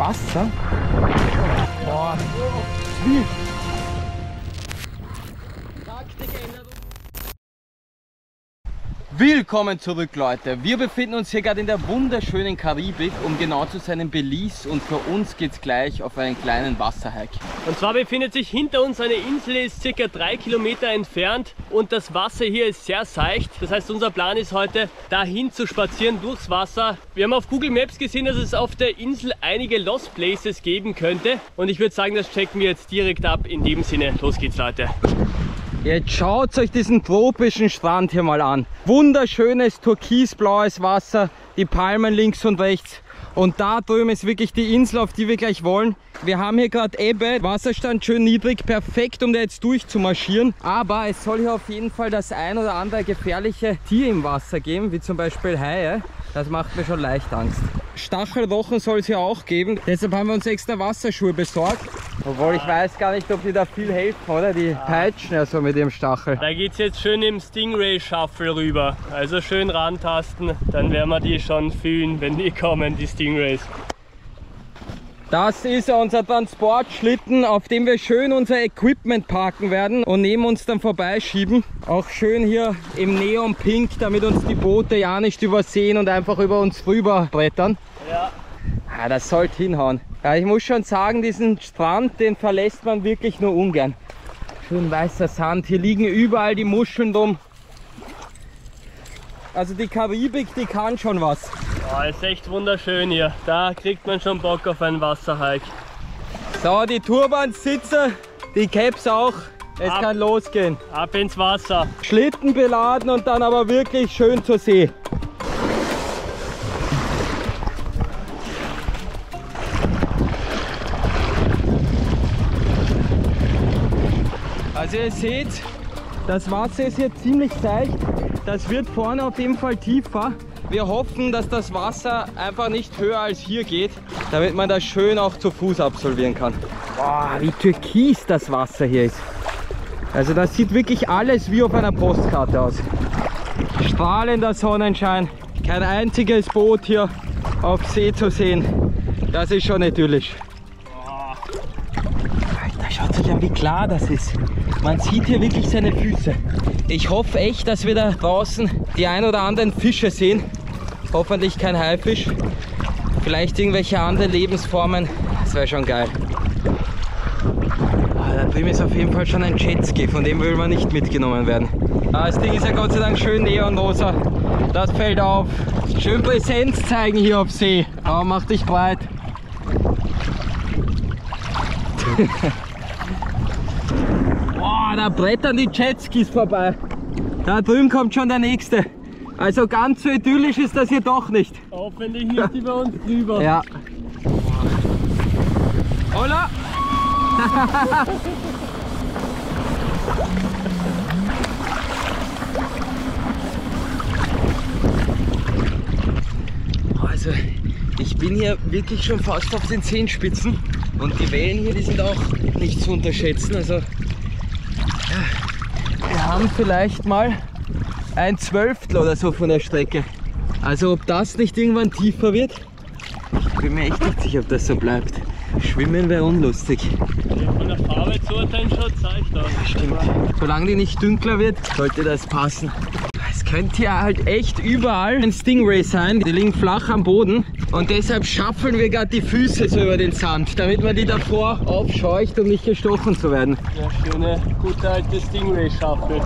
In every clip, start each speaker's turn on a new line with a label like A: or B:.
A: Wasser. Boah. Wie? Willkommen zurück, Leute. Wir befinden uns hier gerade in der wunderschönen Karibik, um genau zu sein in Belize, und für uns geht es gleich auf einen kleinen Wasserhike.
B: Und zwar befindet sich hinter uns eine Insel, die ist ca. 3 Kilometer entfernt und das Wasser hier ist sehr seicht. Das heißt, unser Plan ist heute, dahin zu spazieren durchs Wasser. Wir haben auf Google Maps gesehen, dass es auf der Insel einige Lost Places geben könnte und ich würde sagen, das checken wir jetzt direkt ab. In dem Sinne, los geht's, Leute.
A: Jetzt schaut euch diesen tropischen Strand hier mal an. Wunderschönes türkisblaues Wasser, die Palmen links und rechts. Und da drüben ist wirklich die Insel, auf die wir gleich wollen. Wir haben hier gerade Ebbe, Wasserstand schön niedrig, perfekt, um da jetzt durchzumarschieren. Aber es soll hier auf jeden Fall das ein oder andere gefährliche Tier im Wasser geben, wie zum Beispiel Haie. Das macht mir schon leicht Angst. Stachelrochen soll es hier auch geben, deshalb haben wir uns extra Wasserschuhe besorgt. Obwohl ich weiß gar nicht, ob die da viel helfen, oder? Die peitschen ja so mit dem Stachel.
B: Da geht es jetzt schön im Stingray Shuffle rüber. Also schön rantasten, dann werden wir die schon fühlen, wenn die kommen, die Stingrays.
A: Das ist unser Transportschlitten, auf dem wir schön unser Equipment parken werden und neben uns dann vorbeischieben. Auch schön hier im Neon-Pink, damit uns die Boote ja nicht übersehen und einfach über uns rüber brettern.
B: Ja.
A: Ja, das sollte hinhauen. Ja, ich muss schon sagen, diesen Strand, den verlässt man wirklich nur ungern. Schön weißer Sand, hier liegen überall die Muscheln rum. Also die Karibik, die kann schon was.
B: Oh, ist echt wunderschön hier. Da kriegt man schon Bock auf einen Wasserhike.
A: So, die Turbans sitzen, die Caps auch. Es kann losgehen.
B: Ab ins Wasser.
A: Schlitten beladen und dann aber wirklich schön zur See. Also ihr seht, das Wasser ist hier ziemlich seicht. Das wird vorne auf jeden Fall tiefer. Wir hoffen, dass das Wasser einfach nicht höher als hier geht, damit man das schön auch zu Fuß absolvieren kann. Boah, wie türkis das Wasser hier ist. Also das sieht wirklich alles wie auf einer Postkarte aus. Strahlender Sonnenschein, kein einziges Boot hier auf See zu sehen. Das ist schon idyllisch. Alter, schaut euch an, wie klar das ist. Man sieht hier wirklich seine Füße. Ich hoffe echt, dass wir da draußen die ein oder anderen Fische sehen. Hoffentlich kein Haifisch. Vielleicht irgendwelche anderen Lebensformen. Das wäre schon geil. Da drüben ist auf jeden Fall schon ein Jetski, von dem will man nicht mitgenommen werden. Das Ding ist ja Gott sei Dank schön neonrosa. Das fällt auf. Schön Präsenz zeigen hier auf See. Aber mach dich breit. Boah, da brettern die Jetskis vorbei. Da drüben kommt schon der nächste. Also ganz so idyllisch ist das hier doch nicht.
B: Hoffentlich nicht über uns drüber.
A: Ja. Hola! Also ich bin hier wirklich schon fast auf den Zehenspitzen und die Wellen hier, die sind auch nicht zu unterschätzen. Also ja, wir haben vielleicht mal ein Zwölftel oder so von der Strecke. Also ob das nicht irgendwann tiefer wird, ich bin mir echt nicht sicher, ob das so bleibt. Schwimmen wäre unlustig.
B: Von der Farbe zu urteilen schaut seicht aus.
A: Stimmt. Solange die nicht dunkler wird, sollte das passen. Es könnte hier halt echt überall ein Stingray sein. Die liegen flach am Boden und deshalb schaffeln wir gerade die Füße so über den Sand, damit man die davor aufscheucht, um nicht gestochen zu werden.
B: Ja, schöne, gute alte Stingray Shuffle.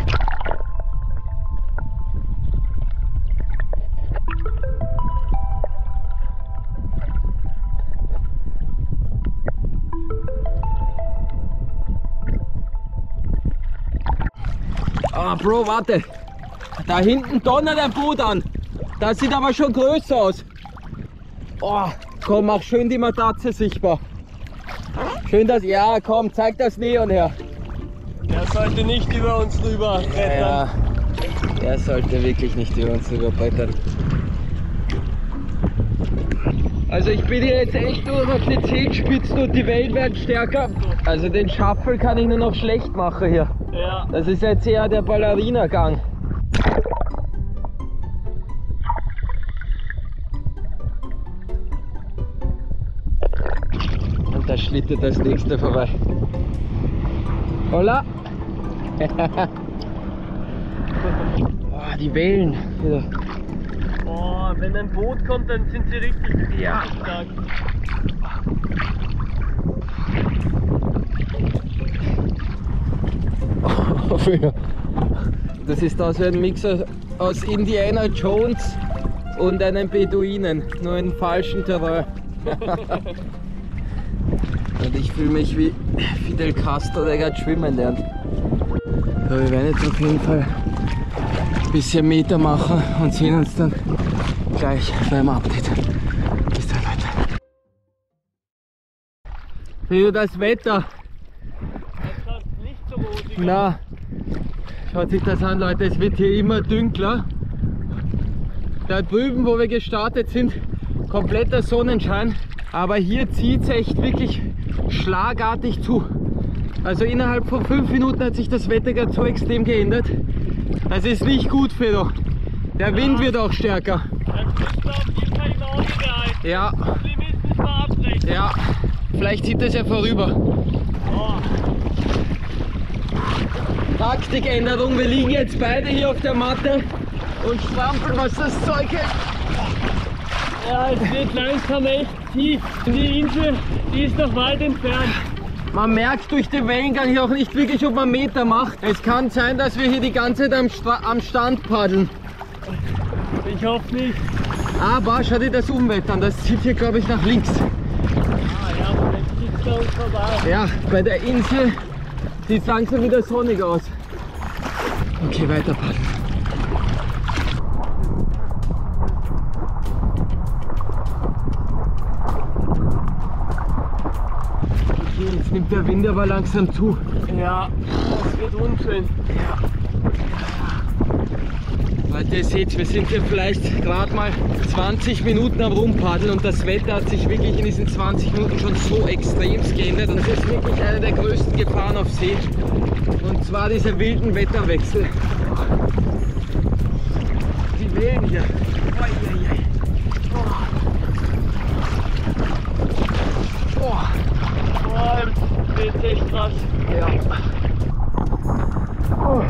A: Ah, Bro, warte. Da hinten donnert ein Boot an. Das sieht aber schon größer aus. Oh, komm, mach schön die Matratze sichtbar. Schön, dass... Ja, komm, zeig das Neon her.
B: Der sollte nicht über uns rüber brettern.
A: Ja, der sollte wirklich nicht über uns rüber brettern. Also ich bin hier jetzt echt nur auf den Zehenspitzen und die Wellen werden stärker. Also den Shuffle kann ich nur noch schlecht machen hier.
B: Ja.
A: Das ist jetzt eher der Ballerina-Gang. Da schlittert das nächste vorbei. Hola! Oh, die Wellen. Wieder.
B: Oh, wenn ein Boot kommt, dann sind sie richtig,
A: Ja.
B: richtig stark.
A: Das ist da so ein Mix aus Indiana Jones und einem Beduinen, nur in falschen Terrain. Und ich fühle mich wie Fidel Castro, der gerade schwimmen lernt. So, wir werden jetzt auf jeden Fall ein bisschen Meter machen und sehen uns dann gleich beim Update. Bis dann, Leute. Für das Wetter.
B: Das schaut nicht so rosig aus.
A: Na, schaut sich das an, Leute, es wird hier immer dünkler. Da drüben, wo wir gestartet sind, kompletter Sonnenschein, aber hier zieht es echt wirklich schlagartig zu. Also innerhalb von 5 Minuten hat sich das Wetter gerade so extrem geändert. Das ist nicht gut, Fredo. Der Wind wird auch stärker.
B: Das müssen wir auf jeden Fall im Auge behalten.
A: Ja,
B: Wir müssen nicht mal abbrechen.
A: ja, vielleicht zieht das ja vorüber.
B: Oh.
A: Taktikänderung, wir liegen jetzt beide hier auf der Matte und strampeln, was das Zeug hält.
B: Ja, es wird langsam echt tief. Die Insel, die ist noch weit entfernt.
A: Man merkt durch den Wellengang hier auch nicht wirklich, ob man Meter macht. Es kann sein, dass wir hier die ganze Zeit am Stand paddeln.
B: Ich hoffe nicht.
A: Aber schau dir das Unwetter an, das zieht hier, glaube ich, nach links.
B: Ah ja, aber jetzt zieht es da uns vorbei.
A: Ja, bei der Insel sieht es langsam wieder sonnig aus. Okay, weiter paddeln. Okay, jetzt nimmt der Wind aber langsam zu.
B: Ja, das wird unschön.
A: Leute, ihr seht, wir sind hier vielleicht gerade mal 20 Minuten am Rumpaddeln und das Wetter hat sich wirklich in diesen 20 Minuten schon so extrem geändert. Und das ist wirklich eine der größten Gefahren auf See. Und zwar diese wilden Wetterwechsel. Die Wellen hier.
B: Boah, das wird echt krass.
A: Ja. Oh.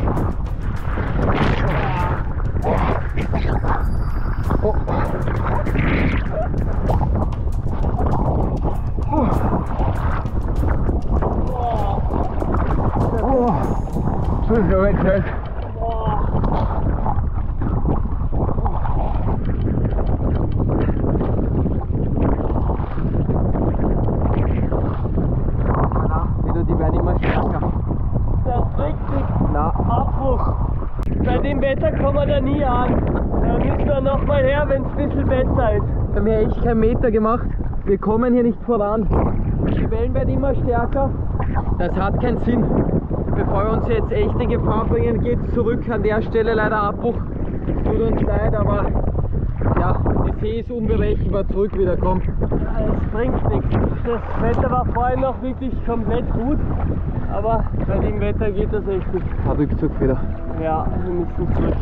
A: Oh. Oh. Die werden immer stärker.
B: Das bringt nichts.
A: Na.
B: Abbruch. Bei dem Wetter kommen wir da nie an. Da müssen wir noch mal her, wenn es ein bisschen besser ist.
A: Wir haben hier echt keinen Meter gemacht. Wir kommen hier nicht voran. Die Wellen werden immer stärker. Das hat keinen Sinn. Bevor wir uns jetzt echt in Gefahr bringen, geht es zurück. An der Stelle leider Abbruch. Tut uns leid, aber ja, die See ist unberechenbar. Zurück wieder kommen.
B: Es bringt nichts. Das Wetter war vorhin noch wirklich komplett gut. Aber bei dem Wetter geht das echt nicht.
A: Rückzug wieder.
B: Ja, wir müssen zurück.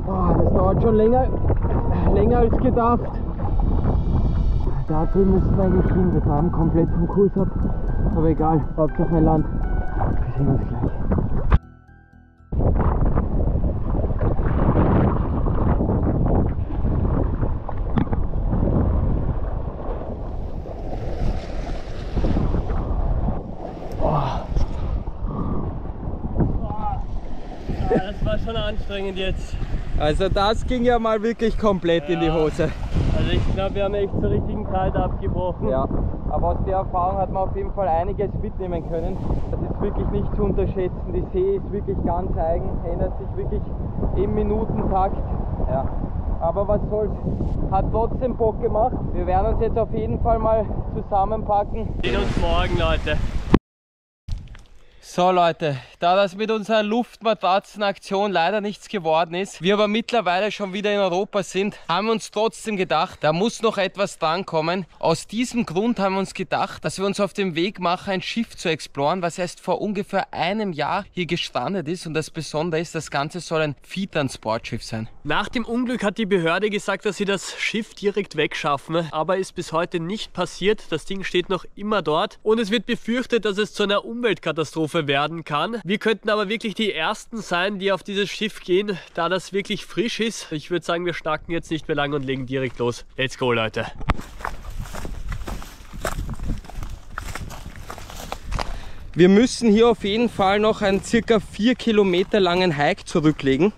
A: Oh, das dauert schon länger als gedacht. Da drüben müssen wir eigentlich hin. Wir fahren komplett vom Kurs ab. Aber egal, Hauptsache ein Land. Wir sehen uns gleich.
B: Ja, das war schon anstrengend jetzt.
A: Also das ging ja mal wirklich komplett in die Hose.
B: Also ich glaube, wir haben echt zur richtigen Zeit abgebrochen.
A: Ja, aber aus der Erfahrung hat man auf jeden Fall einiges mitnehmen können. Das ist wirklich nicht zu unterschätzen. Die See ist wirklich ganz eigen, ändert sich wirklich im Minutentakt. Ja. Aber was soll's, hat trotzdem Bock gemacht. Wir werden uns jetzt auf jeden Fall mal zusammenpacken.
B: Wir sehen uns morgen, Leute.
A: So Leute, da das mit unserer Luftmatratzenaktion leider nichts geworden ist, wir aber mittlerweile schon wieder in Europa sind, haben wir uns trotzdem gedacht, da muss noch etwas drankommen. Aus diesem Grund haben wir uns gedacht, dass wir uns auf den Weg machen, ein Schiff zu exploren, was erst vor ungefähr einem Jahr hier gestrandet ist. Und das Besondere ist, das Ganze soll ein Viehtransportschiff sein.
B: Nach dem Unglück hat die Behörde gesagt, dass sie das Schiff direkt wegschaffen, aber ist bis heute nicht passiert. Das Ding steht noch immer dort und es wird befürchtet, dass es zu einer Umweltkatastrophe werden kann. Wir könnten aber wirklich die Ersten sein, die auf dieses Schiff gehen, da das wirklich frisch ist. Ich würde sagen, wir schnacken jetzt nicht mehr lange und legen direkt los. Let's go, Leute!
A: Wir müssen hier auf jeden Fall noch einen circa 4 Kilometer langen Hike zurücklegen,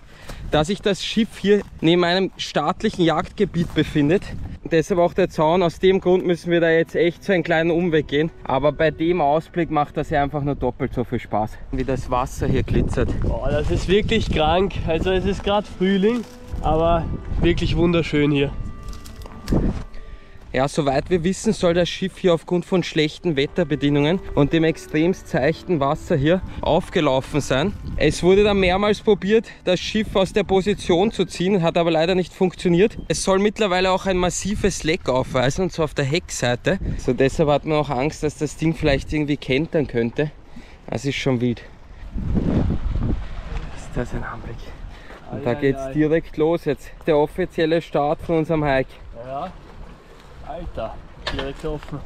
A: da sich das Schiff hier neben einem staatlichen Jagdgebiet befindet. Deshalb auch der Zaun. Aus dem Grund müssen wir da jetzt echt so einen kleinen Umweg gehen. Aber bei dem Ausblick macht das ja einfach nur doppelt so viel Spaß. Wie das Wasser hier glitzert.
B: Boah, das ist wirklich krank. Also es ist gerade Frühling, aber wirklich wunderschön hier.
A: Ja, soweit wir wissen, soll das Schiff hier aufgrund von schlechten Wetterbedingungen und dem extremst seichten Wasser hier aufgelaufen sein. Es wurde dann mehrmals probiert, das Schiff aus der Position zu ziehen, hat aber leider nicht funktioniert. Es soll mittlerweile auch ein massives Leck aufweisen, und zwar auf der Heckseite. So, deshalb hat man auch Angst, dass das Ding vielleicht irgendwie kentern könnte. Das ist schon wild. Ist das ein Anblick? Und da geht's direkt los jetzt. Der offizielle Start von unserem Hike.
B: Ja. Alter, direkt offen.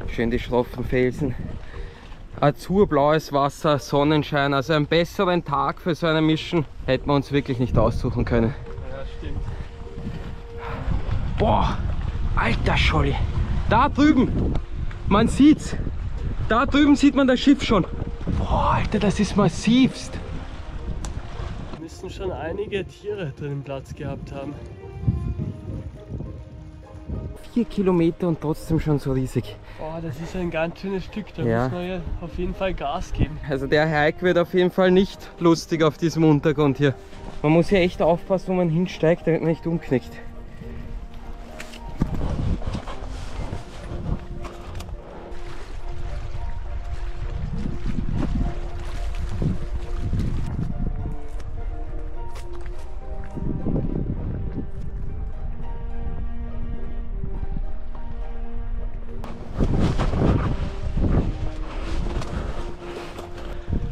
A: Schön die schroffen Felsen. Azurblaues Wasser, Sonnenschein. Also einen besseren Tag für so eine Mission hätten wir uns wirklich nicht aussuchen können.
B: Ja, stimmt.
A: Boah, alter Scholli. Da drüben, man sieht's. Da drüben sieht man das Schiff schon. Boah, Alter, das ist massivst.
B: Schon einige Tiere drin Platz gehabt haben.
A: 4 Kilometer und trotzdem schon so riesig.
B: Oh, das ist ein ganz schönes Stück, da
A: Ja.
B: muss man ja auf jeden Fall Gas geben.
A: Also der Hike wird auf jeden Fall nicht lustig auf diesem Untergrund hier. Man muss hier echt aufpassen, wo man hinsteigt, damit man nicht umknickt.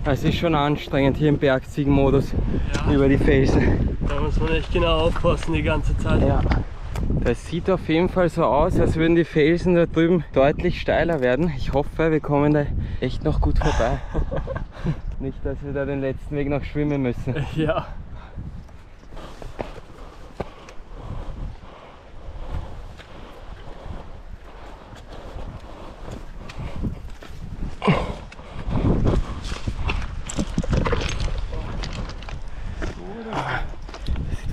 A: Es ist schon anstrengend hier im Bergziegenmodus,
B: Ja.
A: über die Felsen.
B: Da muss man echt genau aufpassen die ganze Zeit.
A: Ja. Das sieht auf jeden Fall so aus, als würden die Felsen da drüben deutlich steiler werden. Ich hoffe, wir kommen da echt noch gut vorbei. Nicht, dass wir da den letzten Weg noch schwimmen müssen.
B: Ja.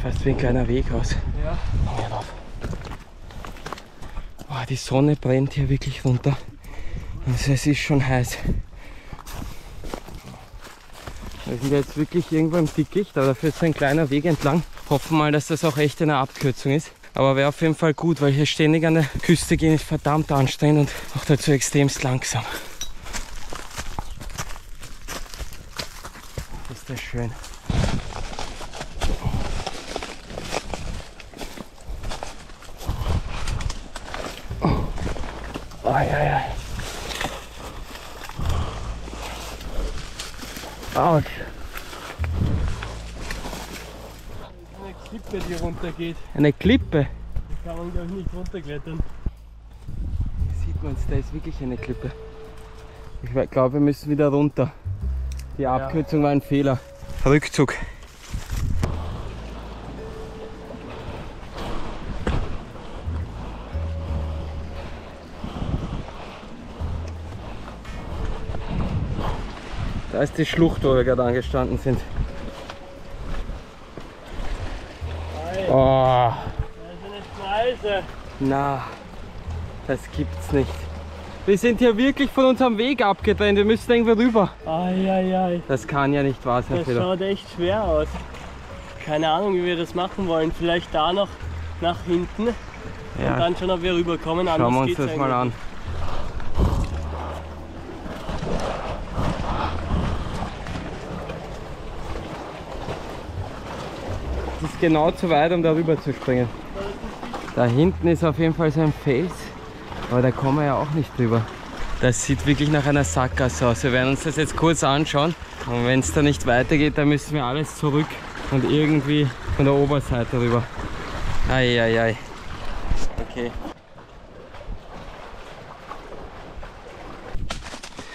A: Fast wie ein kleiner Weg aus.
B: Ja.
A: Oh, die Sonne brennt hier wirklich runter. Also es ist schon heiß. Wir sind jetzt wirklich irgendwo im Dickicht, aber dafür ist ein kleiner Weg entlang. Hoffen mal, dass das auch echt eine Abkürzung ist. Aber wäre auf jeden Fall gut, weil hier ständig an der Küste gehen ist verdammt anstrengend und auch dazu extremst langsam. Ist das schön. Autsch.
B: Eine Klippe, die runtergeht.
A: Eine Klippe?
B: Da kann man glaube ich nicht runterklettern.
A: Sieht man es, da ist wirklich eine Klippe. Ich glaube, wir müssen wieder runter. Die Abkürzung war ein Fehler. Rückzug. Da ist die Schlucht, wo wir gerade angestanden sind.
B: Nein,
A: Oh,
B: das ist eine Schneise.
A: na, das gibt's nicht. Wir sind hier wirklich von unserem Weg abgetrennt. Wir müssen irgendwie rüber.
B: Eieiei.
A: Das kann ja nicht wahr sein,
B: Das
A: Peter.
B: schaut echt schwer aus. Keine Ahnung, wie wir das machen wollen. Vielleicht da noch nach hinten und
A: Ja,
B: dann schon, ob wir rüberkommen.
A: schauen wir
B: Anders
A: uns
B: geht's
A: das mal
B: eigentlich
A: an. ist genau zu weit, um darüber zu springen. Da hinten ist auf jeden Fall so ein Fels, aber da kommen wir ja auch nicht drüber. Das sieht wirklich nach einer Sackgasse aus. Wir werden uns das jetzt kurz anschauen. Und wenn es da nicht weitergeht, dann müssen wir alles zurück und irgendwie von der Oberseite rüber. Eieiei. Okay.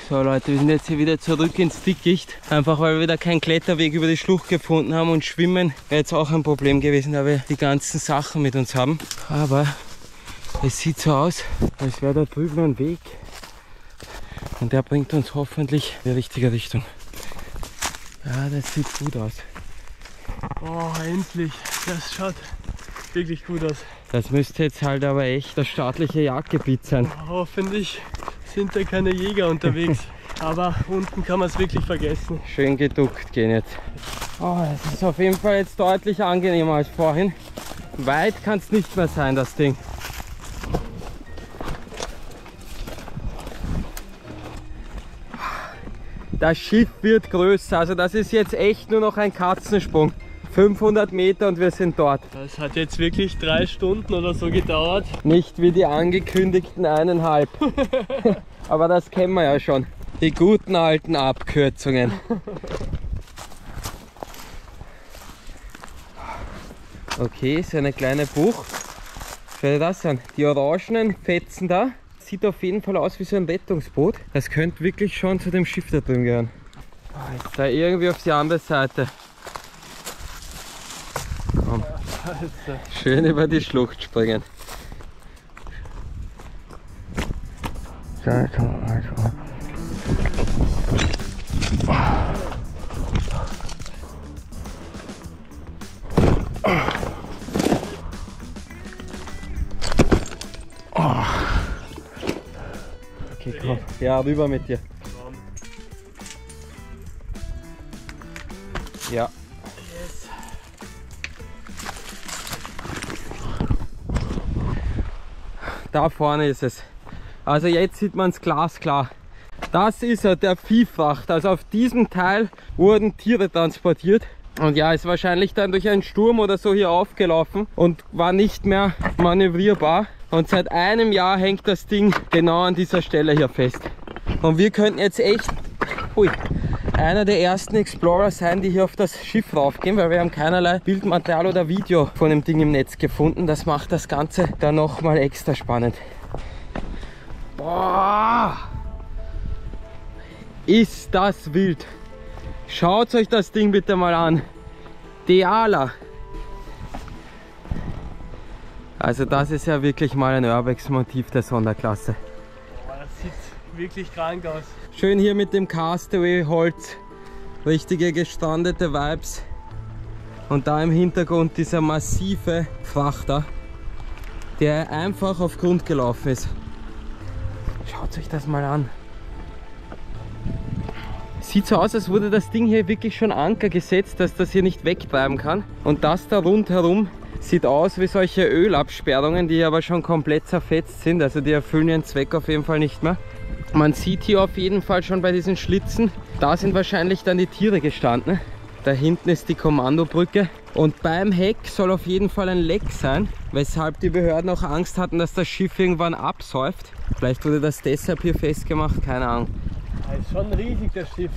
A: So Leute, wir sind jetzt hier wieder zurück ins Dickicht. Einfach weil wir wieder keinen Kletterweg über die Schlucht gefunden haben, und Schwimmen wäre jetzt auch ein Problem gewesen, da wir die ganzen Sachen mit uns haben. Aber es sieht so aus, als wäre da drüben ein Weg. Und der bringt uns hoffentlich in die richtige Richtung. Ja, das sieht gut aus.
B: Oh, endlich. Das schaut wirklich gut aus.
A: Das müsste jetzt halt aber echt das staatliche Jagdgebiet sein.
B: Hoffentlich sind da keine Jäger unterwegs. Aber unten kann man es wirklich vergessen.
A: Schön geduckt gehen jetzt. Oh, es ist auf jeden Fall jetzt deutlich angenehmer als vorhin. Weit kann es nicht mehr sein, das Ding. Das Schiff wird größer, also das ist jetzt echt nur noch ein Katzensprung. 500 Meter und wir sind dort.
B: Das hat jetzt wirklich 3 Stunden oder so gedauert.
A: Nicht wie die angekündigten 1,5. Aber das kennen wir ja schon. Die guten alten Abkürzungen. Okay, so eine kleine Bucht. Schau dir das an. Die orangenen Fetzen da. Sieht auf jeden Fall aus wie so ein Rettungsboot. Das könnte wirklich schon zu dem Schiff da drin gehören. Jetzt da irgendwie auf die andere Seite. Komm. Schön über die Schlucht springen. Okay, komm. Ja, rüber mit dir. Ja.
B: Yes.
A: Da vorne ist es. Also jetzt sieht man es glasklar. Das ist ja der Viehfracht. Also auf diesem Teil wurden Tiere transportiert. Und ja, ist wahrscheinlich dann durch einen Sturm oder so hier aufgelaufen und war nicht mehr manövrierbar. Und seit einem Jahr hängt das Ding genau an dieser Stelle hier fest. Und wir könnten jetzt echt einer der ersten Explorer sein, die hier auf das Schiff raufgehen, weil wir haben keinerlei Bildmaterial oder Video von dem Ding im Netz gefunden. Das macht das Ganze dann nochmal extra spannend. Boah! Ist das wild! Schaut euch das Ding bitte mal an. Deala. Also das ist ja wirklich mal ein Urbex-Motiv der Sonderklasse.
B: Boah, das sieht wirklich krank aus.
A: Schön hier mit dem Castaway-Holz. Richtige gestrandete Vibes. Und da im Hintergrund dieser massive Frachter, der einfach auf Grund gelaufen ist. Schaut euch das mal an. Sieht so aus, als wurde das Ding hier wirklich schon Anker gesetzt, dass das hier nicht wegtreiben kann. Und das da rundherum sieht aus wie solche Ölabsperrungen, die aber schon komplett zerfetzt sind. Also die erfüllen ihren Zweck auf jeden Fall nicht mehr. Man sieht hier auf jeden Fall schon bei diesen Schlitzen, da sind wahrscheinlich dann die Tiere gestanden. Da hinten ist die Kommandobrücke. Und beim Heck soll auf jeden Fall ein Leck sein, weshalb die Behörden auch Angst hatten, dass das Schiff irgendwann absäuft. Vielleicht wurde das deshalb hier festgemacht, keine Ahnung.
B: Das ist schon riesig, das Schiff.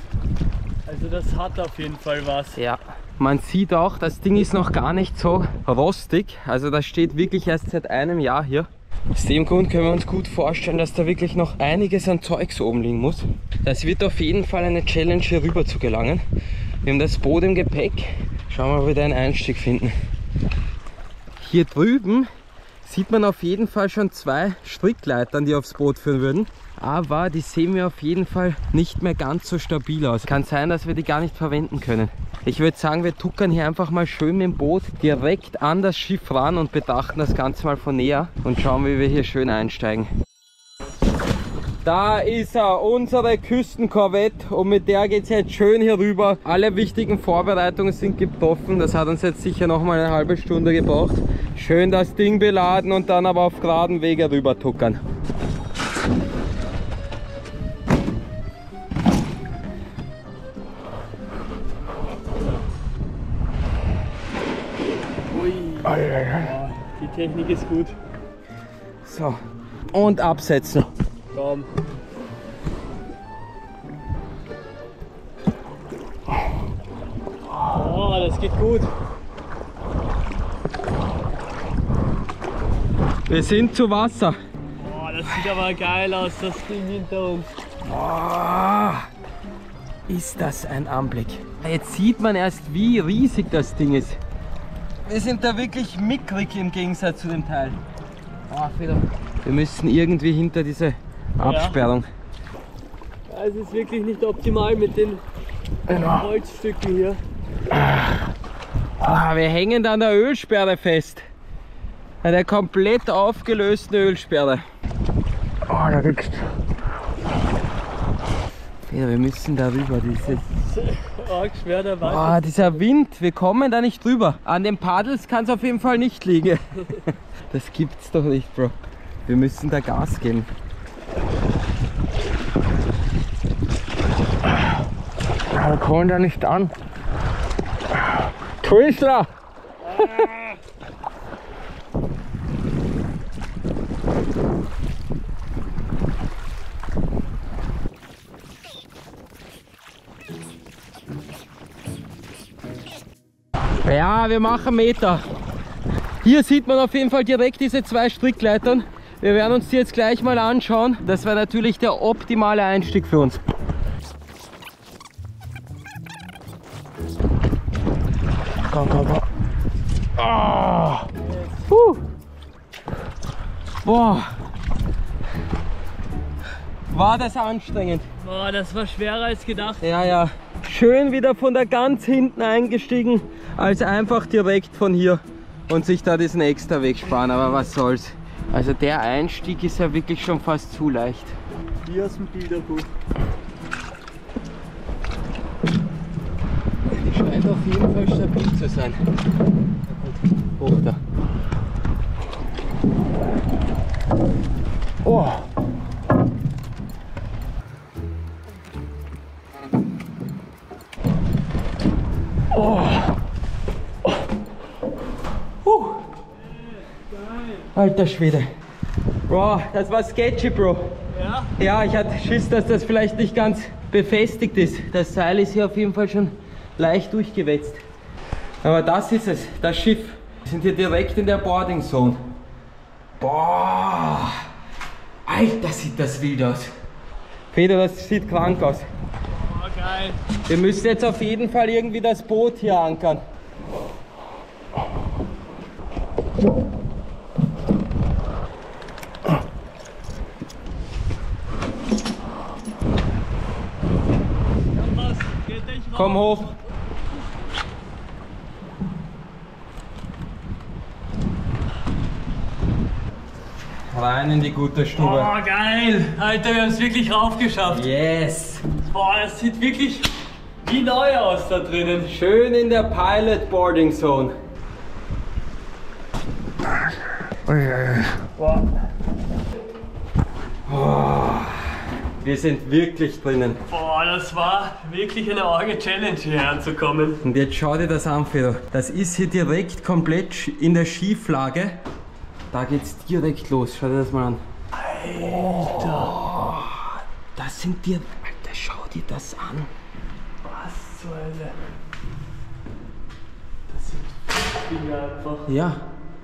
B: Also das hat auf jeden Fall was.
A: Ja, man sieht auch, das Ding ist noch gar nicht so rostig. Also das steht wirklich erst seit einem Jahr hier. Aus dem Grund können wir uns gut vorstellen, dass da wirklich noch einiges an Zeugs oben liegen muss. Das wird auf jeden Fall eine Challenge, hier rüber zu gelangen. Wir haben das Boot im Gepäck. Schauen wir mal, ob wir da einen Einstieg finden. Hier drüben sieht man auf jeden Fall schon 2 Strickleitern, die aufs Boot führen würden. Aber die sehen wir auf jeden Fall nicht mehr ganz so stabil aus. Kann sein, dass wir die gar nicht verwenden können. Ich würde sagen, wir tuckern hier einfach mal schön mit dem Boot direkt an das Schiff ran und betrachten das Ganze mal von näher und schauen, wie wir hier schön einsteigen. Da ist er, unsere Küstenkorvette, und mit der geht es jetzt schön hier rüber. Alle wichtigen Vorbereitungen sind getroffen. Das hat uns jetzt sicher noch mal eine halbe Stunde gebraucht. Schön das Ding beladen und dann aber auf geraden Wege rüber tuckern.
B: Oh, die Technik ist gut.
A: So, und absetzen.
B: Komm. Oh, das geht gut.
A: Wir sind zu Wasser.
B: Oh, das sieht aber geil aus, das Ding hinter uns.
A: Oh, ist das ein Anblick. Jetzt sieht man erst, wie riesig das Ding ist. Wir sind da wirklich mickrig im Gegensatz zu dem Teil. Oh, wir müssen irgendwie hinter diese Absperrung.
B: Ja, es ist wirklich nicht optimal mit den Holzstücken hier.
A: Oh, wir hängen da an der Ölsperre fest. An der komplett aufgelösten Ölsperre. Oh, da rückt. Ja, wir müssen da rüber.
B: Arg schwer dabei.
A: Oh, dieser Wind, wir kommen da nicht drüber. An den Paddels kann es auf jeden Fall nicht liegen. Das gibt's doch nicht, Bro. Wir müssen da Gas geben. Wir kommen da nicht an. Twizzler! Ja, wir machen Meter. Hier sieht man auf jeden Fall direkt diese 2 Strickleitern. Wir werden uns die jetzt gleich mal anschauen. Das wäre natürlich der optimale Einstieg für uns. Komm, komm, komm. Oh. Boah. War das anstrengend.
B: Boah, das war schwerer als gedacht.
A: Ja, ja. Schön wieder von da ganz hinten eingestiegen, als einfach direkt von hier und sich da diesen extra Weg sparen, aber was soll's. Also der Einstieg ist ja wirklich schon fast zu leicht.
B: Wie aus dem Bilderbuch.
A: Die scheint auf jeden Fall stabil zu sein. Hoch da. Oh. Oh. Alter Schwede. Bro, das war sketchy, Bro.
B: Ja?
A: Ja, ich hatte Schiss, dass das vielleicht nicht ganz befestigt ist. Das Seil ist hier auf jeden Fall schon leicht durchgewetzt. Aber das ist es, das Schiff. Wir sind hier direkt in der Boarding Zone. Boah. Alter, sieht das wild aus. Peter, das sieht krank aus.
B: Oh, geil.
A: Wir müssen jetzt auf jeden Fall irgendwie das Boot hier ankern. Komm hoch. Rein in die gute Stube.
B: Oh, geil. Alter, wir haben es wirklich raufgeschafft.
A: Yes.
B: Boah, das sieht wirklich wie neu aus da drinnen.
A: Schön in der Pilot Boarding Zone.
B: Boah.
A: Oh, wir sind wirklich drinnen.
B: Boah, das war wirklich eine arge Challenge hierher anzukommen.
A: Und jetzt schau dir das an, Fedor. Das ist hier direkt komplett in der Schieflage. Da geht's direkt los. Schau dir das mal an.
B: Alter.
A: Oh, das sind dir... Alter, schau dir das an.
B: Was zur Hölle. Das sind Finger einfach.
A: Ja.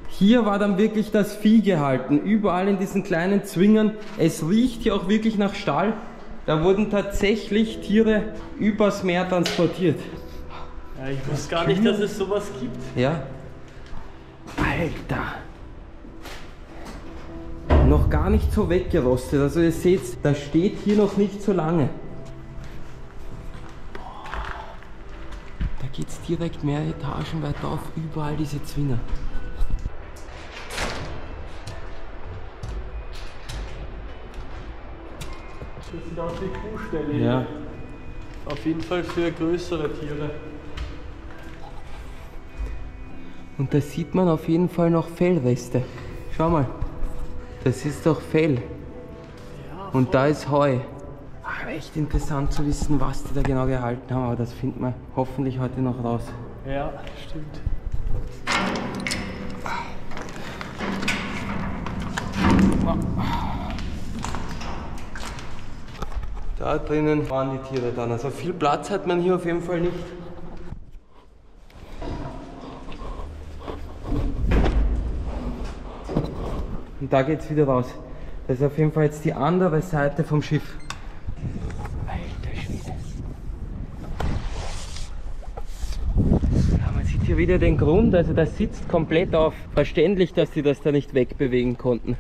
A: Hier war dann wirklich das Vieh gehalten. Überall in diesen kleinen Zwingern. Es riecht hier auch wirklich nach Stall. Da wurden tatsächlich Tiere übers Meer transportiert.
B: Ja, ich wusste gar nicht, dass es sowas gibt.
A: Ja. Alter. Noch gar nicht so weggerostet. Also ihr seht, das steht hier noch nicht so lange. Boah. Da geht es direkt mehr Etagen weiter auf. Überall diese Zwinger.
B: Das sieht aus wie Kuhställe hier.
A: Ja.
B: Auf jeden Fall für größere Tiere.
A: Und da sieht man auf jeden Fall noch Fellreste. Schau mal. Das ist doch Fell.
B: Ja,
A: und da ist Heu. Ach, echt interessant zu wissen, was die da genau gehalten haben, aber das finden wir hoffentlich heute noch raus.
B: ja, stimmt.
A: Da drinnen waren die Tiere dann. Also viel Platz hat man hier auf jeden Fall nicht. Und da geht es wieder raus. Das ist auf jeden Fall jetzt die andere Seite vom Schiff. Alter Schwede. Ja, man sieht hier wieder den Grund, also das sitzt komplett auf. Verständlich, dass die das da nicht wegbewegen konnten.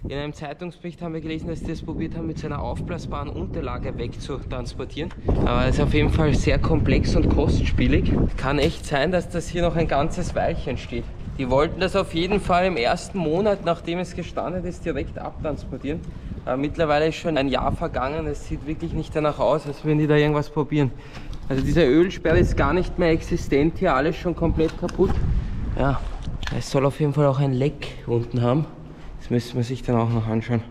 A: In einem Zeitungsbericht haben wir gelesen, dass die das probiert haben, mit so einer aufblasbaren Unterlage wegzutransportieren. Aber es ist auf jeden Fall sehr komplex und kostspielig. Kann echt sein, dass das hier noch ein ganzes Weilchen steht. Die wollten das auf jeden Fall im ersten Monat, nachdem es gestrandet ist, direkt abtransportieren. Aber mittlerweile ist schon ein Jahr vergangen. Es sieht wirklich nicht danach aus, als würden die da irgendwas probieren. Also diese Ölsperre ist gar nicht mehr existent hier, alles schon komplett kaputt. Ja, es soll auf jeden Fall auch ein Leck unten haben. Das müssen wir sich dann auch noch anschauen.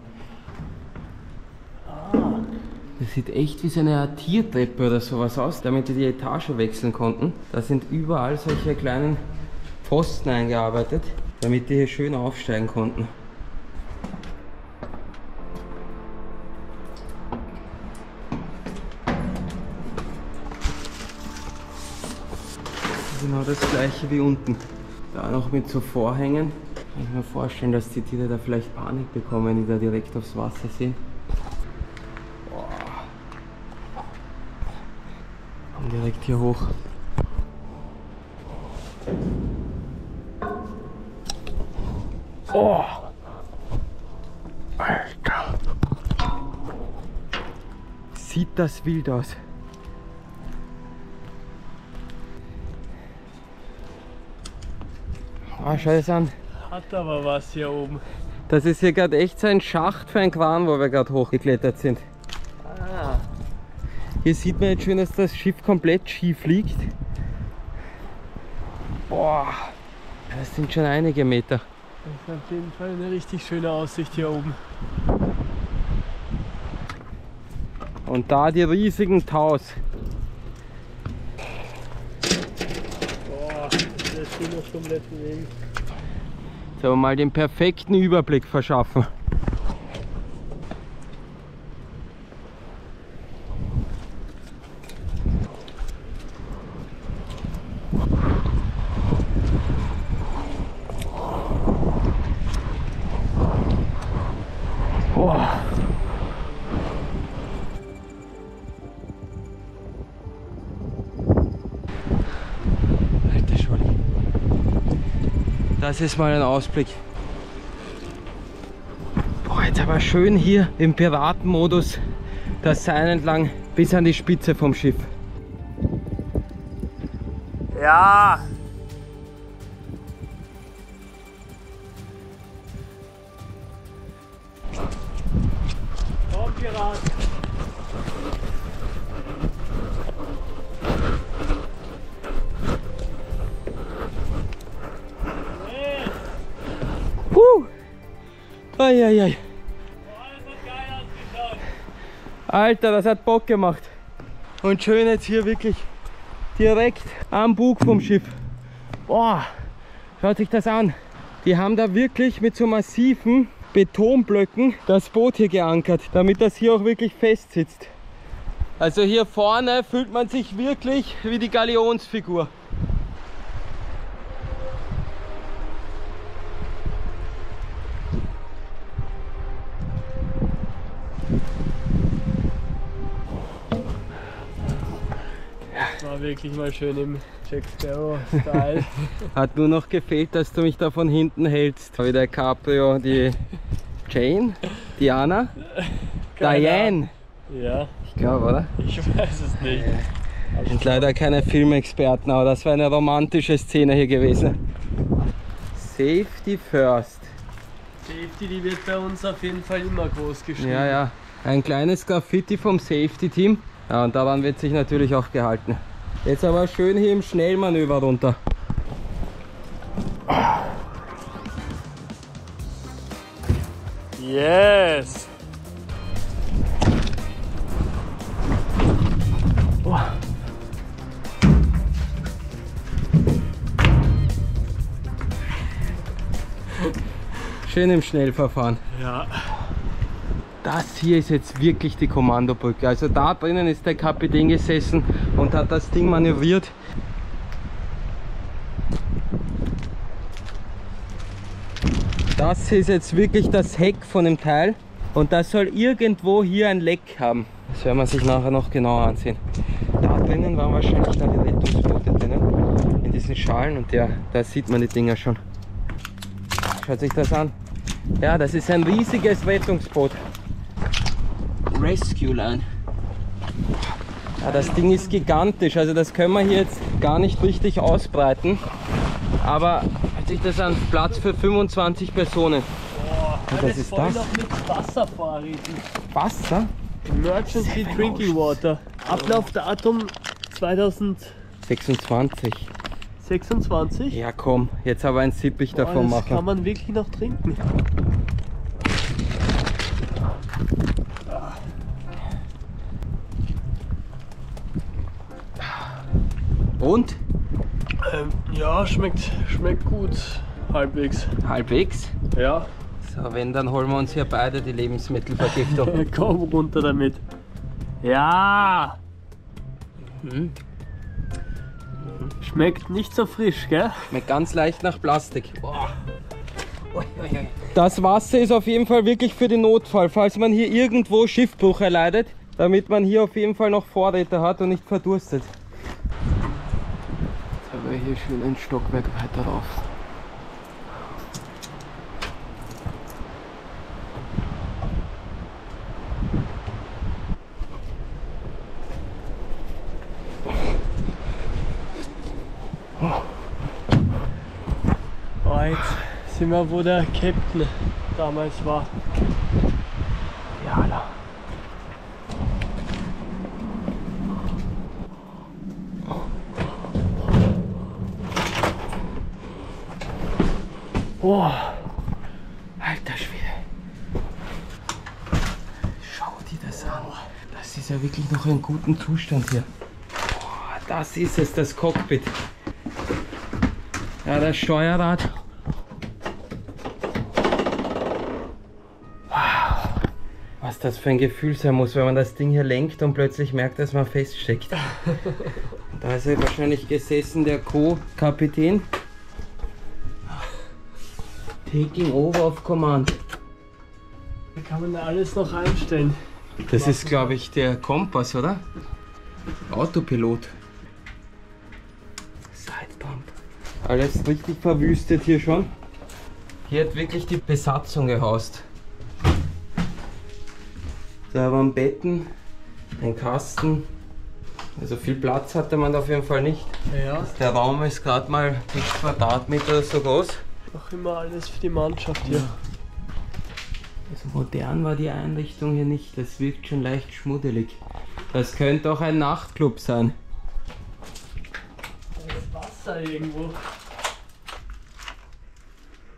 A: Das sieht echt wie so eine Tiertreppe oder sowas aus, damit die Etage wechseln konnten. Da sind überall solche kleinen Pfosten eingearbeitet, damit die hier schön aufsteigen konnten. Genau das gleiche wie unten. Da noch mit so Vorhängen. Kann ich mir vorstellen, dass die Tiere da vielleicht Panik bekommen, wenn die da direkt aufs Wasser sehen. Boah. Kommen direkt hier hoch. Oh! Alter! Sieht das wild aus. Ah, schau das an.
B: Hat aber was hier oben.
A: Das ist hier gerade echt so ein Schacht für einen Kran, wo wir gerade hochgeklettert sind.
B: Ah.
A: Hier sieht man jetzt schön, dass das Schiff komplett schief liegt. Boah, das sind schon einige Meter.
B: Das ist auf jeden Fall eine richtig schöne Aussicht hier oben.
A: Und da die riesigen Taus.
B: Boah, das steht noch komplett bewegen.
A: So, mal den perfekten Überblick verschaffen. Boah. Alter Scholli. Das ist mal ein Ausblick. Boah, jetzt aber schön hier im Piratenmodus das Seil entlang bis an die Spitze vom Schiff.
B: Ja! Komm, Pirat!
A: Eieiei.
B: Oh, das hat geil ausgeschaut.
A: Alter, das hat Bock gemacht. Und schön jetzt hier wirklich direkt am Bug vom Schiff. Boah, schaut sich das an. Die haben da wirklich mit so massiven Betonblöcken das Boot hier geankert, damit das hier auch wirklich fest sitzt. Also hier vorne fühlt man sich wirklich wie die Galionsfigur.
B: War wirklich mal schön im Jack Sparrow-Style.
A: Hat nur noch gefehlt, dass du mich da von hinten hältst. Wie der Caprio, die Jane, Diana, Diane.
B: Ja,
A: Ich glaube, oder?
B: ich weiß es nicht.
A: Wir sind leider keine Filmexperten, aber das war eine romantische Szene hier gewesen. Safety first.
B: Safety, die wird bei uns auf jeden Fall immer groß geschrieben.
A: Ja, ja. Ein kleines Graffiti vom Safety-Team. Ja, und daran wird sich natürlich auch gehalten. Jetzt aber schön hier im Schnellmanöver runter.
B: Yes!
A: Oh. Schön im Schnellverfahren.
B: Ja.
A: das hier ist jetzt wirklich die Kommandobrücke. Also da drinnen ist der Kapitän gesessen und hat das Ding manövriert. Das ist jetzt wirklich das Heck von dem Teil und das soll irgendwo hier ein Leck haben. Das werden wir sich nachher noch genauer ansehen. Da drinnen waren wahrscheinlich dann die Rettungsboote drinnen, in diesen Schalen, und ja, da sieht man die Dinger schon. Schaut sich das an. Ja, das ist ein riesiges Rettungsboot. Rescue Line. Ja, das Ding ist gigantisch, also das können wir hier jetzt gar nicht richtig ausbreiten. Aber schaut sich das an, Platz für 25 Personen.
B: Boah,
A: was ist das?
B: noch mit Wasservorräten.
A: Wasser?
B: Emergency Drinking Water. Ablaufdatum 2026.
A: 26? Ja komm, jetzt aber ein Sippig davon machen.
B: Das kann man wirklich noch trinken.
A: Und?
B: Ja, schmeckt gut. Halbwegs.
A: Halbwegs?
B: Ja.
A: So, wenn, dann holen wir uns hier beide die Lebensmittelvergiftung.
B: Komm runter damit. Ja! Schmeckt nicht so frisch, gell?
A: Schmeckt ganz leicht nach Plastik. Boah. Das Wasser ist auf jeden Fall wirklich für den Notfall, falls man hier irgendwo Schiffbruch erleidet, damit man hier auf jeden Fall noch Vorräte hat und nicht verdurstet. Jetzt haben wir hier schön ein Stockwerk weiter rauf.
B: Oh, jetzt sind wir, wo der Captain damals war.
A: Ja, da.
B: Boah,
A: Alter Schwede. Schau dir das an. Das ist ja wirklich noch in gutem Zustand hier. Boah, das ist es, das Cockpit. Ja, das Steuerrad. Wow. Was das für ein Gefühl sein muss, wenn man das Ding hier lenkt und plötzlich merkt, dass man feststeckt. Da ist ja wahrscheinlich gesessen der Co-Kapitän. Taking over of command.
B: da kann man da alles noch einstellen.
A: Das ist, glaube ich, der Kompass, oder? Autopilot. Sidepump. Alles richtig verwüstet hier schon. Hier hat wirklich die Besatzung gehaust. Da waren Betten, ein Kasten. Also viel Platz hatte man da auf jeden Fall nicht.
B: Ja.
A: Der Raum ist gerade mal 6 Quadratmeter so groß.
B: Noch immer alles für die Mannschaft hier.
A: Also modern war die Einrichtung hier nicht, das wirkt schon leicht schmuddelig. Das könnte auch ein Nachtclub sein.
B: Da ist Wasser irgendwo.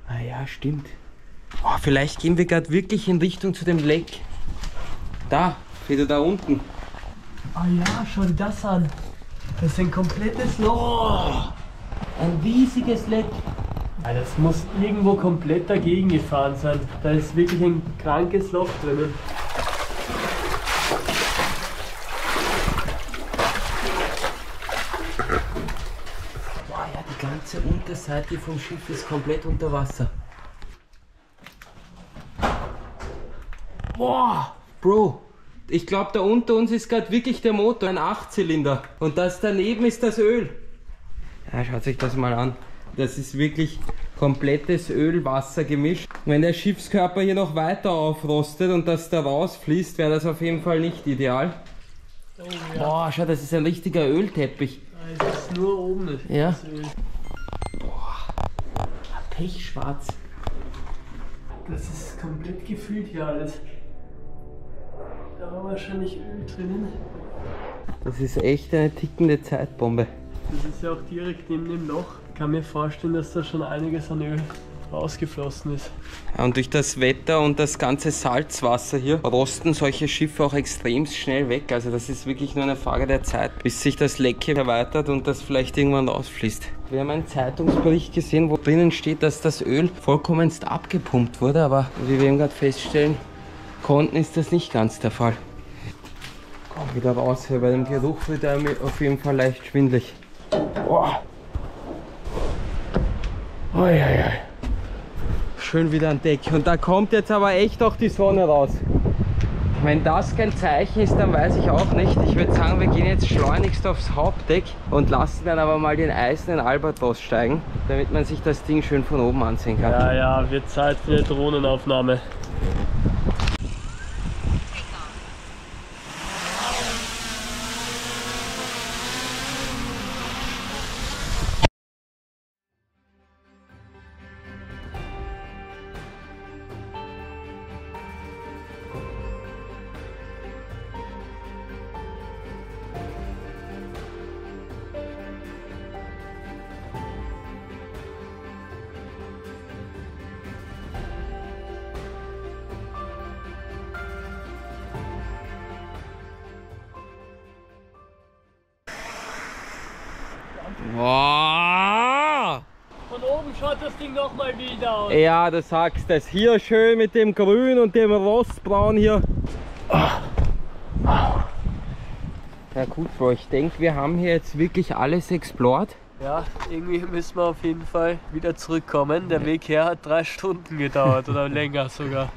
A: Ah ja, stimmt. Oh, vielleicht gehen wir gerade wirklich in Richtung zu dem Leck. Da, wieder da unten.
B: Ah ja, schau dir das an. Das ist ein komplettes Loch.
A: Ein riesiges Leck.
B: Ja, das muss irgendwo komplett dagegen gefahren sein. Da ist wirklich ein krankes Loch drinnen.
A: Boah, ja, die ganze Unterseite vom Schiff ist komplett unter Wasser. Boah, Bro, ich glaube, da unter uns ist gerade wirklich der Motor, ein 8-Zylinder. Und das daneben ist das Öl. Ja, schaut sich das mal an. Das ist wirklich komplettes Öl-Wasser-Gemisch. Wenn der Schiffskörper hier noch weiter aufrostet und das da rausfließt, wäre das auf jeden Fall nicht ideal.
B: Oh, ja.
A: Boah, schau, das ist ein richtiger Ölteppich.
B: Das ist nur oben.
A: Ja.
B: Das Öl.
A: Boah, pechschwarz.
B: Das ist komplett gefüllt hier alles. Da war wahrscheinlich Öl drinnen.
A: Das ist echt eine tickende Zeitbombe.
B: Das ist ja auch direkt neben dem Loch. Ich kann mir vorstellen, dass da schon einiges an Öl rausgeflossen ist.
A: Ja, und durch das Wetter und das ganze Salzwasser hier rosten solche Schiffe auch extrem schnell weg. Also das ist wirklich nur eine Frage der Zeit, bis sich das Leck erweitert und das vielleicht irgendwann rausfließt. Wir haben einen Zeitungsbericht gesehen, wo drinnen steht, dass das Öl vollkommenst abgepumpt wurde, aber wie wir eben gerade feststellen, Konten ist das nicht ganz der Fall. Komm wieder raus, weil bei dem Geruch wird er mir auf jeden Fall leicht schwindelig. Boah. Oi, oi, oi. Schön wieder an Deck. Und da kommt jetzt aber echt auch die Sonne raus. Wenn das kein Zeichen ist, dann weiß ich auch nicht. Ich würde sagen, wir gehen jetzt schleunigst aufs Hauptdeck und lassen dann aber mal den eisernen Albatros steigen, damit man sich das Ding schön von oben ansehen kann.
B: Ja, ja, wird Zeit für eine Drohnenaufnahme.
A: Wow.
B: Von oben schaut das Ding noch mal wieder aus.
A: Ja, du sagst es. Hier schön mit dem Grün und dem Rostbraun hier. Ja gut, Bro, ich denke, wir haben hier jetzt wirklich alles explored.
B: Ja, irgendwie müssen wir auf jeden Fall wieder zurückkommen. Der Weg her hat 3 Stunden gedauert oder länger sogar.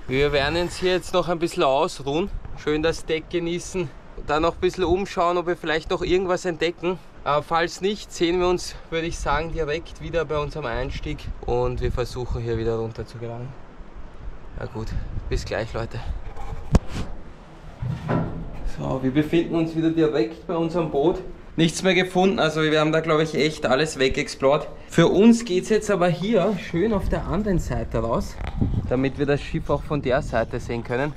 A: Wir werden uns hier jetzt noch ein bisschen ausruhen. Schön das Deck genießen. Dann noch ein bisschen umschauen, ob wir vielleicht noch irgendwas entdecken. Falls nicht, sehen wir uns, würde ich sagen, direkt wieder bei unserem Einstieg und wir versuchen hier wieder runter zu gelangen. Ja gut, bis gleich, Leute. So, wir befinden uns wieder direkt bei unserem Boot. Nichts mehr gefunden, also wir haben da, glaube ich, echt alles wegexplored. Für uns geht es jetzt aber hier schön auf der anderen Seite raus, damit wir das Schiff auch von der Seite sehen können.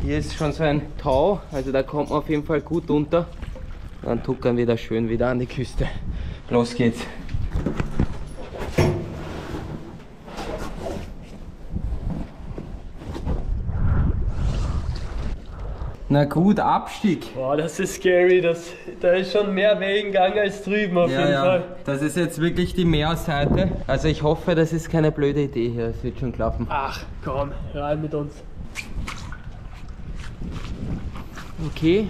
A: Hier ist schon so ein Tau, also da kommt man auf jeden Fall gut unter. Dann tuckern wir da schön wieder an die Küste. Los geht's. Na gut, Abstieg.
B: Boah, das ist scary. Da ist schon mehr Wellengang als drüben auf jeden Fall.
A: Das ist jetzt wirklich die Meerseite. Also ich hoffe, das ist keine blöde Idee hier. Es wird schon klappen.
B: Ach komm, rein mit uns.
A: Okay.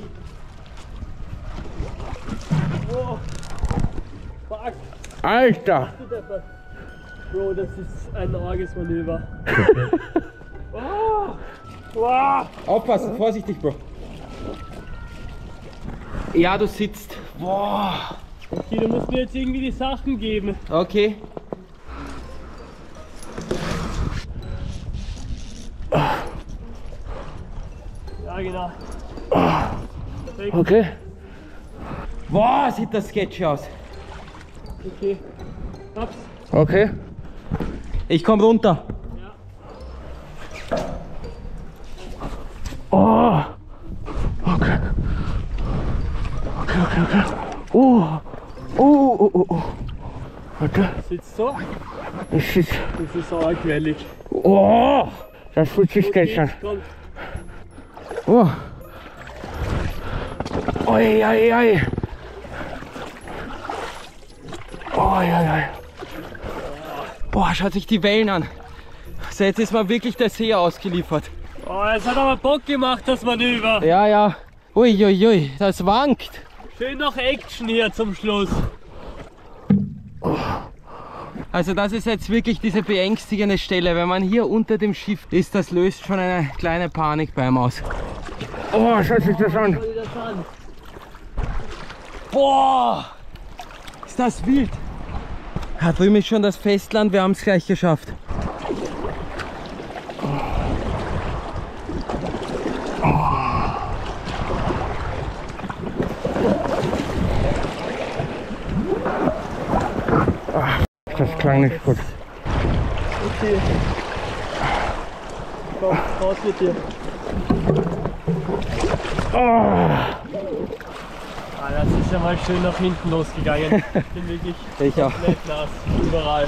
B: Oh, fuck.
A: Alter!
B: Bro, das ist ein arges Manöver. Oh, wow.
A: Aufpassen, vorsichtig, Bro. Ja, du sitzt. Boah.
B: Okay, du musst mir jetzt irgendwie die Sachen geben.
A: Okay.
B: Ja, genau. Perfekt.
A: Okay. Boah, sieht das sketchy aus.
B: Okay. Hab's.
A: Okay. Ich komm runter.
B: Ja.
A: Oh. Okay. Okay. Oh. Warte.
B: Sitzt so?
A: Das ist.
B: Das ist arg wellig.
A: Oh. Das fühlt sich sketchy an.
B: Komm.
A: Oh. Oi. Oi. Boah, schaut sich die Wellen an. So, jetzt ist mal wirklich der See ausgeliefert.
B: Oh, es hat aber Bock gemacht, das Manöver.
A: Ja. Ui, das wankt.
B: Schön noch Action hier zum Schluss.
A: Also das ist jetzt wirklich diese beängstigende Stelle. Wenn man hier unter dem Schiff ist, das löst schon eine kleine Panik beim aus. Oh, schaut sich das an. Boah, ist das wild. Da drüben ist schon das Festland, wir haben es gleich geschafft. Das klang nicht gut.
B: Okay. Komm, raus mit dir. Das ist ja mal schön nach hinten losgegangen. Ich bin wirklich
A: Ich auch.
B: komplett nass, überall.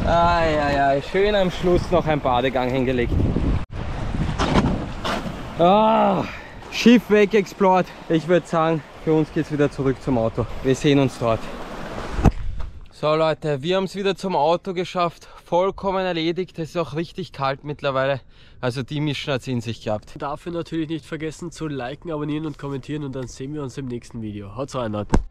A: Ja, schön am Schluss noch ein Badegang hingelegt. Schiff weg, explored. Ich würde sagen, für uns geht es wieder zurück zum Auto. Wir sehen uns dort. So Leute, wir haben es wieder zum Auto geschafft. vollkommen erledigt. Es ist auch richtig kalt mittlerweile. Also die Mission hat es in sich gehabt.
B: Dafür natürlich nicht vergessen zu liken, abonnieren und kommentieren und dann sehen wir uns im nächsten Video. Haut's rein, Leute.